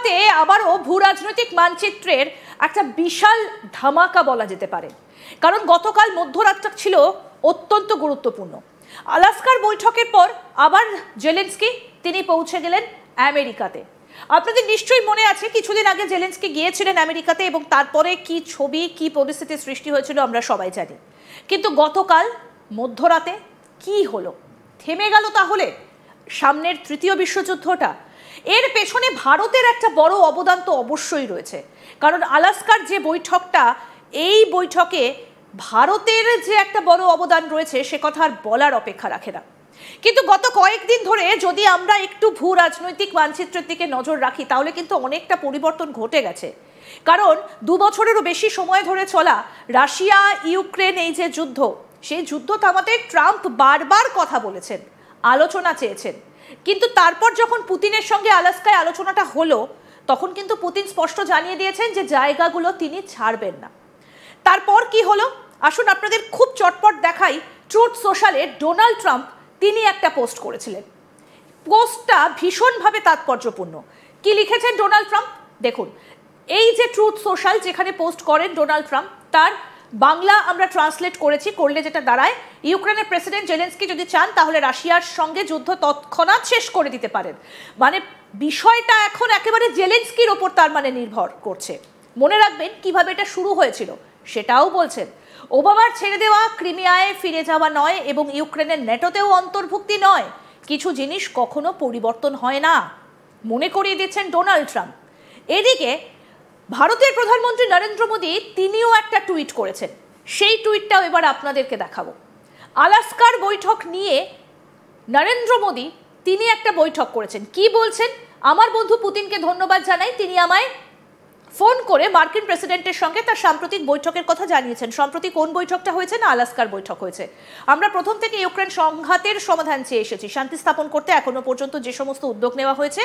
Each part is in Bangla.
মধ্যরাতে আবারও ভূরাজনৈতিক মানচিত্রের একটা বিশাল ধামাকা বলা যেতে পারে, কারণ গতকাল মধ্যরাতটা ছিল অত্যন্ত গুরুত্বপূর্ণ। আলাস্কার বৈঠকের পর আবার জেলেনস্কি তিনি পৌঁছে গেলেন আমেরিকাতে। আপনাদের নিশ্চয়ই মনে আছে কিছুদিন আগে জেলেনস্কি গিয়েছিলেন আমেরিকাতে এবং তারপরে কি ছবি কি পরিস্থিতির সৃষ্টি হয়েছিল আমরা সবাই জানি। কিন্তু গতকাল মধ্যরাতে কি হলো? থেমে গেল তাহলে সামনের তৃতীয় বিশ্বযুদ্ধটা? এর পেছনে ভারতের একটা বড় অবদান তো অবশ্যই রয়েছে, কারণ আলাস্কার যে বৈঠকটা, এই বৈঠকে ভারতের যে একটা বড় অবদান রয়েছে সে কথা আর বলার অপেক্ষা রাখে না। কিন্তু গত কয়েকদিন ধরে যদি আমরা একটু ভূ রাজনৈতিক মানচিত্রের দিকে নজর রাখি তাহলে কিন্তু অনেকটা পরিবর্তন ঘটে গেছে। কারণ 2 বছরেরও বেশি সময় ধরে চলা রাশিয়া ইউক্রেন এই যে যুদ্ধ, সেই যুদ্ধ থামাতে ট্রাম্প বারবার কথা বলেছেন, আলোচনা চেয়েছেন। কিন্তু তারপর যখন পুতিনের সঙ্গে আলাস্কায় আলোচনাটা হলো তখন কিন্তু পুতিন স্পষ্ট জানিয়ে দিয়েছেন যে জায়গাগুলো তিনি ছাড়বেন না। তারপর কি হলো আসুন আপনাদের খুব চটপট দেখাই। ট্রুথ সোশ্যালে ডোনাল্ড ট্রাম্প তিনি একটা পোস্ট করেছিলেন। পোস্টটা ভীষণভাবে তাৎপর্যপূর্ণ। কি লিখেছেন ডোনাল্ড ট্রাম্প দেখুন। এই যে ট্রুথ সোশ্যাল যেখানে পোস্ট করেন ডোনাল্ড ট্রাম্প, তার বাংলা আমরা ট্রান্সলেট করলে যেটা দাঁড়ায়, ইউক্রেনের প্রেসিডেন্ট জেলেনস্কি যদি চান তাহলে রাশিয়ার সঙ্গে যুদ্ধ তৎক্ষণাৎ শেষ করে দিতে পারেন। মানে বিষয়টা এখন একেবারে জেলেনস্কির ওপর তার মানে নির্ভর করছে। মনে রাখবেন কিভাবে এটা শুরু হয়েছিল সেটাও বলছেন। ওবামার ছেড়ে দেওয়া ক্রিমিয়ায় ফিরে যাওয়া নয় এবং ইউক্রেনের ন্যাটোতেও অন্তর্ভুক্তি নয়, কিছু জিনিস কখনো পরিবর্তন হয় না, মনে করিয়ে দিচ্ছেন ডোনাল্ড ট্রাম্প। এদিকে ভারতের প্রধানমন্ত্রী নরেন্দ্র মোদী তিনিও একটা টুইট করেছেন, সেই টুইটটাও এবার আপনাদেরকে দেখাবো। আলাস্কার বৈঠক নিয়ে নরেন্দ্র মোদী তিনি একটা বৈঠক করেছেন। কি বলছেন? আমার বন্ধু পুতিনকে ধন্যবাদ জানাই, তিনি আমায় ফোন করে মার্কিন প্রেসিডেন্টের সঙ্গে তার সাম্প্রতিক বৈঠকের কথা জানিয়েছেন। সম্প্রতি কোন বৈঠকটা হয়েছে? না, আলাস্কার বৈঠক হয়েছে। আমরা প্রথম থেকে ইউক্রেন সংঘাতের সমাধান চেয়ে এসেছি, শান্তি স্থাপন করতে এখনো পর্যন্ত যে সমস্ত উদ্যোগ নেওয়া হয়েছে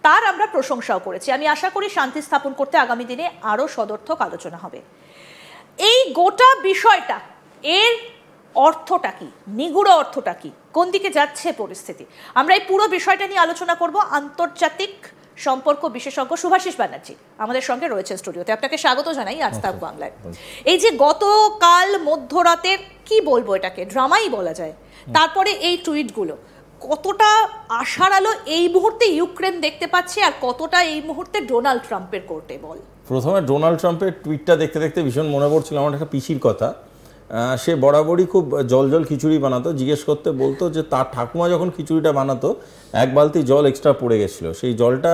তার আমরা প্রশংসাও করেছি। আমি আশা করি শান্তি স্থাপন করতে আগামী দিনে আরও সদর্থক আলোচনা হবে। এই গোটা বিষয়টা, এর অর্থটা কি, নিগুড় অর্থটা কি, কোন দিকে যাচ্ছে পরিস্থিতি, আমরা এই পুরো বিষয়টা নিয়ে আলোচনা করব। আন্তর্জাতিক সম্পর্ক বিশেষজ্ঞ শুভাশিস ব্যানার্জি আমাদের সঙ্গে রয়েছে স্টুডিওতে। আপনাকে স্বাগত জানাই আজ তাক বাংলায়। এই যে গতকাল মধ্যরাতের কি বলবো, এটাকে ড্রামাই বলা যায়, তারপরে এই টুইটগুলো কতটা আশার আলো এই মুহূর্তে ইউক্রেন দেখতে পাচ্ছে আর কতটা এই মুহূর্তে ডোনাল্ড ট্রাম্পের কোর্টে বল? প্রথমে ডোনাল্ড ট্রাম্পের টুইটটা দেখতে দেখতে ভীষণ মনে পড়ছিল আমার একটা পিসির কথা। সে বরাবরই খুব জল জল খিচুড়ি বানাতো। জিজ্ঞেস করতে বলতো যে তার ঠাকুমা যখন খিচুড়িটা বানাতো 1 বালতি জল এক্সট্রা পড়ে গেছিলো, সেই জলটা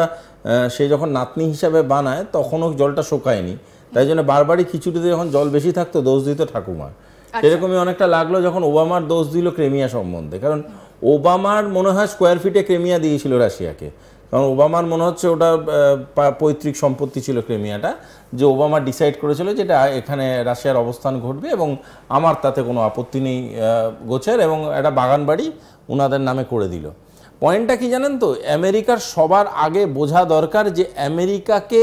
সে যখন নাতনি হিসাবে বানায় তখনও জলটা শোকায়নি, তাই জন্য বারবারই খিচুড়িতে যখন জল বেশি থাকতো দোষ দিত ঠাকুমা। সেরকমই অনেকটা লাগলো যখন ওবামার দোষ দিল ক্রিমিয়া সম্বন্ধে, কারণ ওবামার মনে হয় স্কোয়ার ফিটে ক্রিমিয়া দিয়েছিল রাশিয়াকে, কারণ ওবামার মনে হচ্ছে ওটা পৈতৃক সম্পত্তি ছিল ক্রিমিয়াটা, যে ওবামা ডিসাইড করেছিল যেটা এখানে রাশিয়ার অবস্থান ঘটবে এবং আমার তাতে কোনো আপত্তি নেই গোছের, এবং একটা বাগান বাড়ি ওনাদের নামে করে দিল। পয়েন্টটা কি জানেন তো, আমেরিকার সবার আগে বোঝা দরকার যে আমেরিকাকে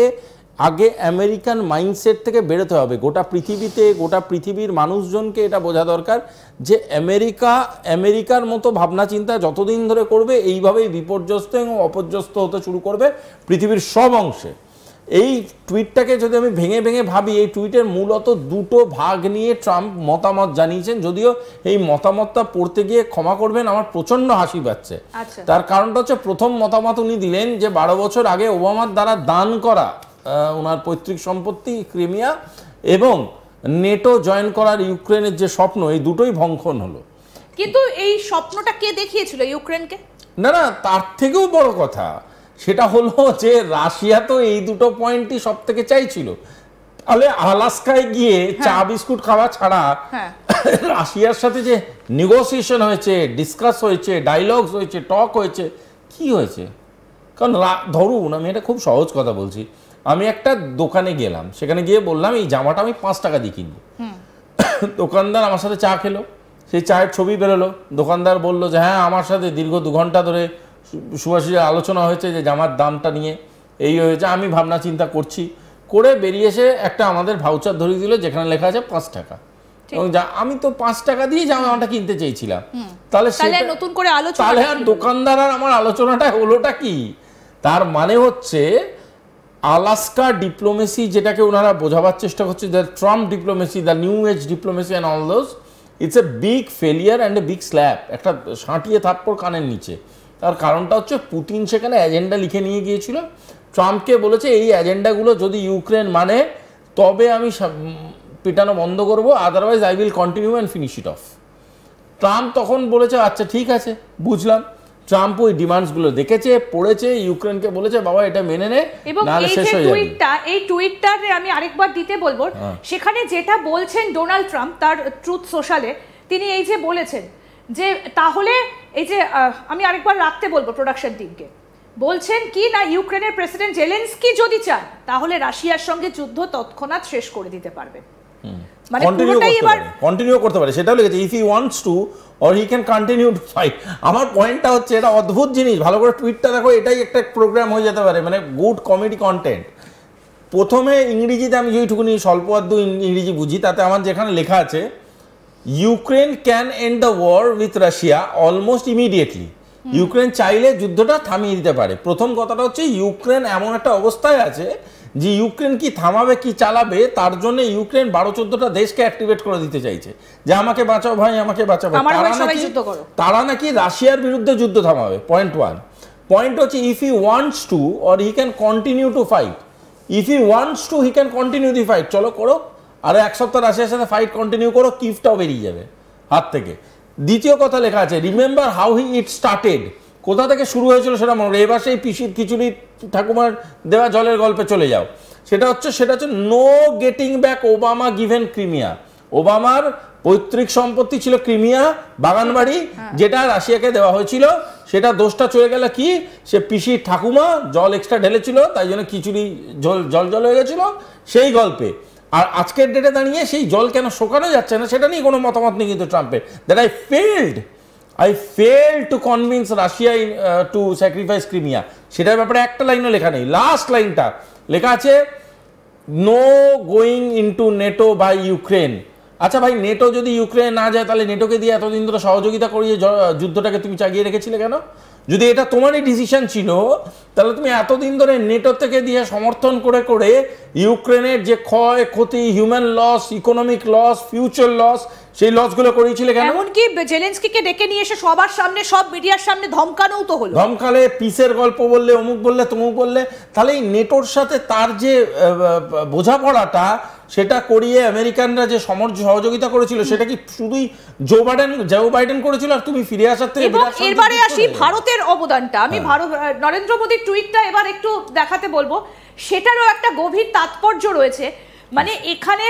আগে আমেরিকান মাইন্ডসেট থেকে বেরোতে হবে। গোটা পৃথিবীতে, গোটা পৃথিবীর মানুষজনকে এটা বোঝা দরকার যে আমেরিকার মতো ভাবনা চিন্তা যতদিন ধরে করবে এইভাবেই বিপর্যস্ত এবং অপর্যস্ত হতে শুরু করবে পৃথিবীর সব অংশে। এই টুইটটাকে যদি আমি ভেঙে ভেঙে ভাবি, এই টুইটের মূলত 2টো ভাগ নিয়ে ট্রাম্প মতামত জানিয়েছেন, যদিও এই মতামতটা পড়তে গিয়ে ক্ষমা করবেন আমার প্রচণ্ড হাসি পাচ্ছে। তার কারণটা হচ্ছে, প্রথম মতামত উনি দিলেন যে 12 বছর আগে ওবামার দ্বারা দান করা ওনার পৈতৃক সম্পত্তি ক্রিমিয়া এবং নেটো জয়েন করার ইউক্রেনের যে স্বপ্ন, এই দুটোই ভঙ্গন হলো। কিন্তু এই স্বপ্নটা কে দেখিয়েছিল ইউক্রেনকে? না, তার থেকেও বড় কথা সেটা হলো যে রাশিয়া তো এই 2টো পয়েন্টই সব থেকে চাইছিল। তাহলে আলাস্কায় গিয়ে চা বিস্কুট খাওয়া ছাড়া রাশিয়ার সাথে যে নেগোসিয়েশন হয়েছে, ডিসকাস হয়েছে, ডায়লগস হয়েছে, টক হয়েছে, কি হয়েছে? কারণ ধরুন আমি এটা খুব সহজ কথা বলছি, আমি একটা দোকানে গেলাম, সেখানে গিয়ে বললাম এই জামাটা আমি 5 টাকা দিয়ে কিনবো। দোকানদার আমার সাথে চা খেলো, সেই চায়ের ছবি বেরোলো, দোকানদার বলল যে হ্যাঁ আমার সাথে দীর্ঘ 2 ঘন্টা ধরে সুভাষিসের আলোচনা হয়েছে যে জামার দামটা নিয়ে এই হয়েছে, আমি ভাবনা চিন্তা করছি, করে বেরিয়ে এসে একটা আমাদের ভাউচার ধরিয়ে দিল যেখানে লেখা আছে 5 টাকা, এবং আমি তো 5 টাকা দিয়ে জামাটা কিনতে চেয়েছিলাম। তাহলে নতুন করে আলোচনা, তাহলে আর দোকানদার আর আমার আলোচনাটা হলোটা কি? তার মানে হচ্ছে আলাস্কা ডিপ্লোমেসি যেটাকে ওনারা বোঝাবার চেষ্টা করছে, the Trump diplomacy, the new age diplomacy and all those, it's a big failure and a big slap, একটা সাঁটিয়ে থাপ্পড় কানের নিচে। তার কারণটা হচ্ছে পুতিন সেখানে এজেন্ডা লিখে নিয়ে গিয়েছিল, ট্রাম্পকে বলেছে এই এজেন্ডাগুলো যদি ইউক্রেন মানে তবে আমি পিটানো বন্ধ করবো, otherwise I will continue and finish it off. Trump তখন বলেছে আচ্ছা ঠিক আছে বুঝলাম। ট্রাম্প ওই ডিমান্ডসগুলো দেখেছে, পড়েছে, ইউক্রেনকে বলেছে বাবা এটা মেনে নে, এবং নাহলে এই শেষ যে হয়ে যাবে। এই টুইটটারে আমি আরেকবার দিতে বলবো, সেখানে যেটা বলছেন ডোনাল্ড ট্রাম্প তার ট্রুথ সোশ্যালে, তিনি এই যে বলেছেন যে তাহলে এই যে আমি আরেকবার রাখতে বলবো প্রোডাকশন টিমকে, বলছেন কি না ইউক্রেনের প্রেসিডেন্ট জেলেনস্কি যদি চান তাহলে রাশিয়ার সঙ্গে যুদ্ধ তৎক্ষণাৎ শেষ করে দিতে পারবেন। মানে পুরোটাই এবার কন্টিনিউ করতে পারে, সেটাও লিখেছে if he wants to or he can continue to fight. আমার পয়েন্টটা হচ্ছে এটা অদ্ভুত জিনিস, ভালো করে টুইটটা দেখো, এটাই একটা প্রোগ্রাম হয়ে যেতে পারে, মানে গুড কমেডি কন্টেন্ট। প্রথমে ইংরেজিতে আমি যেইটুকুনি স্বল্প আদ্য ইংরেজি বুঝি, তাতে আমার যেখানে লেখা আছে Ukraine can end the war with Russia almost immediately, Ukraine চাইলে যুদ্ধটা থামিয়ে দিতে পারে। প্রথম কথাটা হচ্ছে ইউক্রেন এমন একটা অবস্থায় আছে যে ইউক্রেন কি থামাবে কি চালাবে তার জন্য ইউক্রেন 12-14টা দেশকে অ্যাক্টিভেট করে দিতে চাইছে যে আমাকে বাঁচাও ভাই, আমাকে বাঁচাও। তারা নাকি রাশিয়ার বিরুদ্ধে যুদ্ধ থামাবে, পয়েন্ট 1। পয়েন্ট হচ্ছে if he wants to or he can continue to fight, if he wants to he can continue the fight, চলো করো, আরো এক সপ্তাহ রাশিয়ার সাথে ফাইট কন্টিনিউ করো, কিফটাও বেরিয়ে যাবে হাত থেকে। দ্বিতীয় কথা লেখা আছে remember how he it started, কোথা থেকে শুরু হয়েছিল সেটা মনে হয়, এবার সেই পিসির খিচুড়ি ঠাকুমার দেওয়া জলের গল্পে চলে যাও। সেটা হচ্ছে no getting back Obama given Crimea, ওবামার পৈতৃক সম্পত্তি ছিল ক্রিমিয়া বাগানবাড়ি, যেটা রাশিয়াকে দেওয়া হয়েছিল, সেটা দোষটা চলে গেল কি সে পিসির ঠাকুমা জল এক্সট্রা ঢেলেছিল তাই জন্য খিচুড়ি জল হয়ে গেছিল, সেই গল্পে। আর আজকের ডেটে দাঁড়িয়ে সেই জল কেন শোকানো যাচ্ছে না সেটা নিয়ে কোনো মতামত নেই কিন্তু ট্রাম্পের, that I failed to convince Russia to sacrifice Crimea, সেটার ব্যাপারে একটা লাইনও লেখা নেই। লাস্ট লাইনটা লেখা আছে no going into NATO by Ukraine. আচ্ছা ভাই, নেটো যদি ইউক্রেন না যায় তাহলে নেটোকে দিয়ে এতদিন ধরে সহযোগিতা করিয়ে যুদ্ধটাকে তুমি চাগিয়ে রেখেছিলে কেন? যদি এটা তোমারই ডিসিশন ছিল তাহলে তুমি এতদিন ধরে নেটো থেকে দিয়ে সমর্থন করে করে ইউক্রেনের যে ক্ষয় ক্ষতি, human loss, economic loss, future loss, সেই লসগুলো করিয়েছিলে কেন? এমনকি জেলেনস্কিকে ডেকে নিয়ে এসে সবার সামনে, সব মিডিয়ার সামনে ধমকানোও তো হলো, ধমকালে, পিসের গল্প বললে, অমুক বললে, তমুক বললে। তাহলে এই নেটোর সাথে তার যে বোঝাপড়াটা সেটা করিয়ে আমেরিকানরা যে সহযোগিতা করেছিল সেটা কি শুধুই জো বাইডেন করেছিল আর তুমি ফিরে আসার থেকে? এবং এবারে আসি ভারতের অবদানটা, আমি নরেন্দ্র মোদীর টুইটটা এবার একটু দেখাতে বলবো, সেটারও একটা গভীর তাৎপর্য রয়েছে। মানে এখানে